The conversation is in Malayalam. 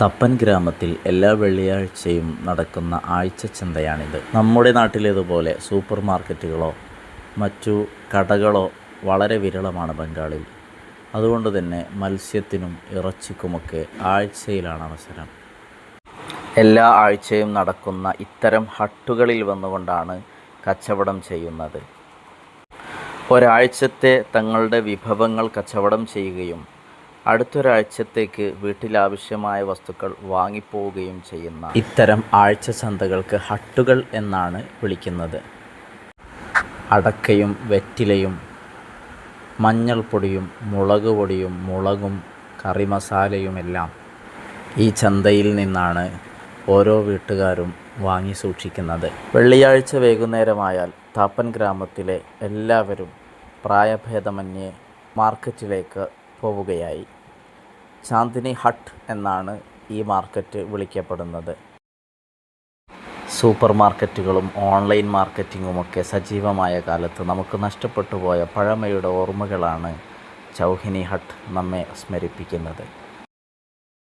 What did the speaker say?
തപ്പൻ ഗ്രാമത്തിൽ എല്ലാ വെള്ളിയാഴ്ചയും നടക്കുന്ന ആഴ്ചച്ചന്തയാണിത്. നമ്മുടെ നാട്ടിലേതുപോലെ സൂപ്പർ മാർക്കറ്റുകളോ മറ്റു കടകളോ വളരെ വിരളമാണ് ബംഗാളിൽ. അതുകൊണ്ട് തന്നെ മത്സ്യത്തിനും ഇറച്ചിക്കുമൊക്കെ ആഴ്ചയിലാണ് അവസരം. എല്ലാ ആഴ്ചയും നടക്കുന്ന ഇത്തരം ഹട്ടുകളിൽ വന്നുകൊണ്ടാണ് കച്ചവടം ചെയ്യുന്നത്. ഒരാഴ്ചത്തെ തങ്ങളുടെ വിഭവങ്ങൾ കച്ചവടം ചെയ്യുകയും അടുത്തൊരാഴ്ചത്തേക്ക് വീട്ടിലാവശ്യമായ വസ്തുക്കൾ വാങ്ങിപ്പോവുകയും ചെയ്യുന്ന ഇത്തരം ആഴ്ച ചന്തകൾക്ക് ഹട്ടുകൾ എന്നാണ് വിളിക്കുന്നത്. അടക്കയും വെറ്റിലയും മഞ്ഞൾപ്പൊടിയും മുളക് പൊടിയും മുളകും കറി മസാലയുമെല്ലാം ഈ ചന്തയിൽ നിന്നാണ് ഓരോ വീട്ടുകാരും വാങ്ങി സൂക്ഷിക്കുന്നത്. വെള്ളിയാഴ്ച വൈകുന്നേരമായാൽ താപ്പൻ ഗ്രാമത്തിലെ എല്ലാവരും പ്രായഭേദമന്യേ മാർക്കറ്റിലേക്ക് പോവുകയായി. ചാന്ദിനി ഹട്ട് എന്നാണ് ഈ മാർക്കറ്റ് വിളിക്കപ്പെടുന്നത്. സൂപ്പർ മാർക്കറ്റുകളും ഓൺലൈൻ മാർക്കറ്റിങ്ങുമൊക്കെ സജീവമായ കാലത്ത് നമുക്ക് നഷ്ടപ്പെട്ടു പോയ പഴമയുടെ ഓർമ്മകളാണ് ചൗഹിനി ഹട്ട് നമ്മെ സ്മരിപ്പിക്കുന്നത്.